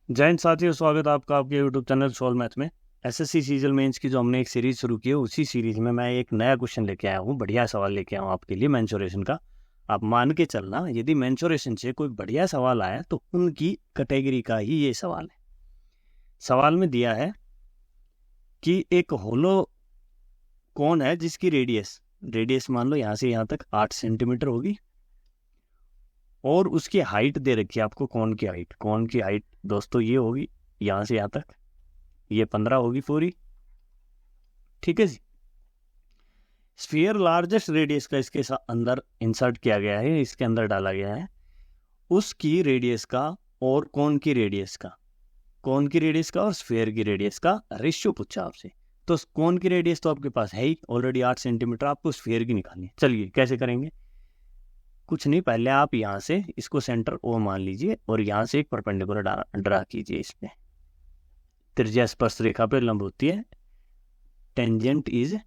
जय हिंद साथियों, स्वागत है आपका आपके यूट्यूब चैनल सॉल्व मैथ में। एसएससी सीजीएल मेंस की जो हमने एक सीरीज शुरू की है, उसी सीरीज में मैं एक नया क्वेश्चन लेके आया हूँ। बढ़िया सवाल लेके आया हूँ आपके लिए मेंसुरेशन का। आप मान के चलना, यदि मेंसुरेशन से कोई बढ़िया सवाल आया तो उनकी कैटेगरी का ही ये सवाल है। सवाल में दिया है कि एक होलो कौन है जिसकी रेडियस मान लो यहाँ से यहाँ तक 8 सेंटीमीटर होगी, और उसकी हाइट दे रखी है आपको। कौन की हाइट दोस्तों ये होगी यहाँ से यहाँ तक, ये 15 होगी पूरी। ठीक है जी। स्फीयर लार्जेस्ट रेडियस का इसके अंदर इंसर्ट किया गया है, इसके अंदर डाला गया है। उसकी रेडियस का और कौन की रेडियस का और स्फीयर की रेडियस का रेशियो पूछा आपसे। तो कौन की रेडियस तो आपके पास है ही ऑलरेडी 8 सेंटीमीटर, आपको स्फीयर की निकालनी है। चलिए कैसे करेंगे। कुछ नहीं, पहले आप यहाँ से इसको सेंटर ओ मान लीजिए और यहाँ से एक परपेंडिकुलर ड्रा कीजिए। इसमें त्रिज्या स्पर्श रेखा पे लंब होती है। Tangent is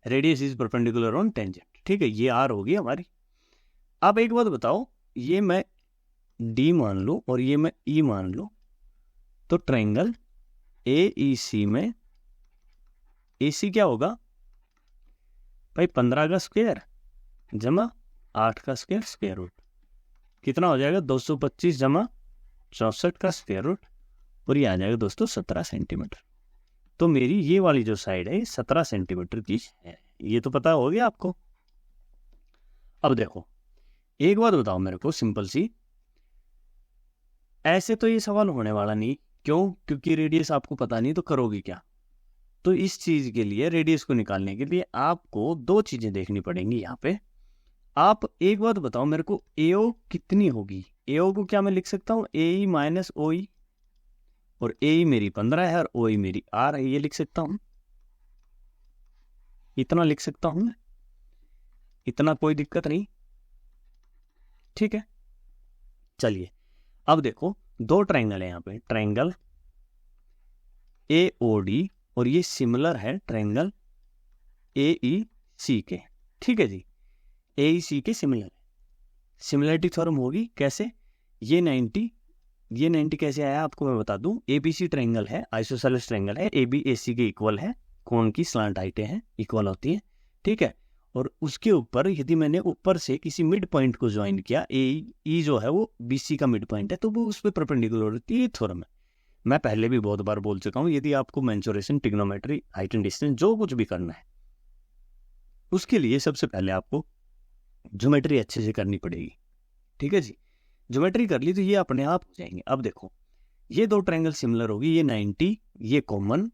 radius is perpendicular on tangent. ठीक है, ये आर होगी हमारी। अब एक बात बताओ, ये मैं डी मान लूं और ये मैं ई मान लूं, तो ट्रायंगल AEC में AC क्या होगा भाई? 15 का स्क्वायर जमा 8 का स्क्वायर, स्क्वायर रूट कितना हो जाएगा? 225 जमा 64 का स्क्वायर रूट, और ये आ जाएगा दोस्तों 17 सेंटीमीटर। तो मेरी ये वाली जो साइड है 17 सेंटीमीटर की है। ये तो पता हो गया आपको। अब देखो, एक बात बताओ मेरे को सिंपल सी, ऐसे तो ये सवाल होने वाला नहीं। क्यों? क्योंकि रेडियस आपको पता नहीं, तो करोगे क्या? तो इस चीज के लिए, रेडियस को निकालने के लिए आपको दो चीजें देखनी पड़ेंगी यहाँ पे। आप एक बात बताओ मेरे को, AO कितनी होगी? AO को क्या मैं लिख सकता हूँ? AE माइनस OE, और AE मेरी 15 है और OE मेरी R है। ये लिख सकता हूँ, इतना लिख सकता हूँ मैं, इतना कोई दिक्कत नहीं। ठीक है, चलिए अब देखो, दो ट्रायंगल है यहाँ पे, ट्रायंगल AOD और ये सिमिलर है ट्रायंगल AEC के। ठीक है जी, AEC के सिमिलर है। सिमिलरिटी थ्योरम होगी कैसे? ये 90 कैसे आया आपको मैं बता दूं। ABC ट्रायंगल है, आइसोसेलेस ट्रायंगल है, AB AC के इक्वल है, कोण की स्लांट हाइटें हैं इक्वल होती है। ठीक है, और उसके ऊपर यदि मैंने ऊपर से किसी मिड पॉइंट को ज्वाइन किया, AE जो है वो BC का मिड पॉइंट है, तो वो उस पर परपेंडिकुलर होती है। ये थ्योरम है, मैं पहले भी बहुत बार बोल चुका हूँ। यदि आपको mensuration, trigonometry, height and distance जो कुछ भी करना है, उसके लिए सबसे पहले आपको ज्योमेट्री अच्छे से करनी पड़ेगी। ठीक है जी, ज्योमेट्री कर ली तो ये अपने आप हो जाएंगे। अब देखो, ये दो ट्रायंगल सिमिलर होगी, ये 90, ये कॉमन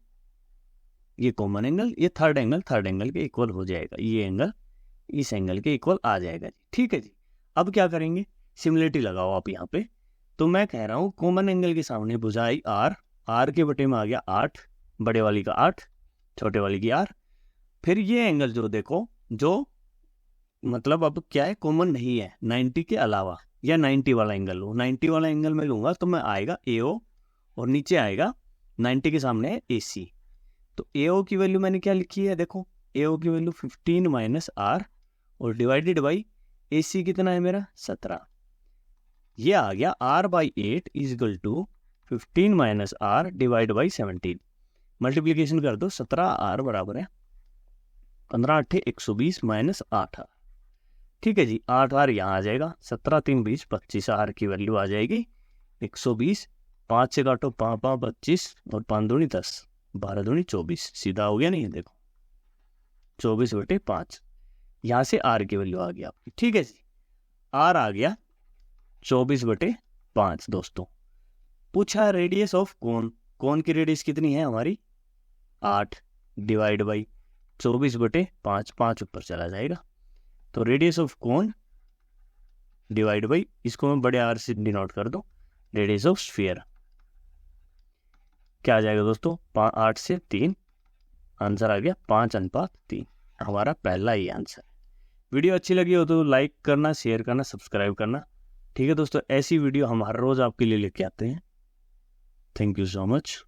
एंगल, ये थर्ड एंगल के इक्वल हो जाएगा। ये एंगल इस एंगल के इक्वल आ जाएगा जी। ठीक है जी, अब क्या करेंगे? सिमिलरिटी लगाओ आप यहाँ पे। तो मैं कह रहा हूँ कॉमन एंगल के सामने भुजाई R के बटे में आ गया 8, बड़े वाली का 8, छोटे वाली की R। फिर ये एंगल जो देखो, जो मतलब अब क्या है, कॉमन नहीं है 90 के अलावा, या 90 वाला एंगल लो, 90 वाला एंगल में लूंगा तो मैं आएगा AO, और नीचे आएगा 90 के सामने है AC। तो AO की वैल्यू मैंने क्या लिखी है? देखो, AO की वैल्यू 15 माइनस R, और डिवाइडेड बाई AC कितना है मेरा? 17। ये आ गया R/8 is equal to 15 minus R divide by 17। Multiplication कर दो, 17R बराबर है 15 8 120 माइनस 8R। ठीक है जी, 8R यहाँ आ जाएगा, 17 3 20 25 R की वैल्यू आ जाएगी 120। 5 से काटो, 5 5 25 और 5 दूनी 10, 12 दूनी 24, सीधा हो गया नहीं? देखो 24 बटे 5, यहाँ से R की वैल्यू आ गई आपकी। ठीक है जी, R आ गया 24 बटे 5। दोस्तों पूछा रेडियस ऑफ कोन की रेडियस कितनी है हमारी? 8 डिवाइड बाई 24 बटे 5, 5 ऊपर चला जाएगा, तो radius of cone divide by, इसको मैं बड़े R से डिनोट कर दूं, रेडियस ऑफ स्फीयर। क्या आ जाएगा दोस्तों? 8 से 3, आंसर आ गया 5:3। हमारा पहला ही आंसर। वीडियो अच्छी लगी हो तो लाइक करना, शेयर करना, सब्सक्राइब करना। ठीक है दोस्तों, ऐसी वीडियो हम हर रोज आपके लिए लेके आते हैं। Thank you so much.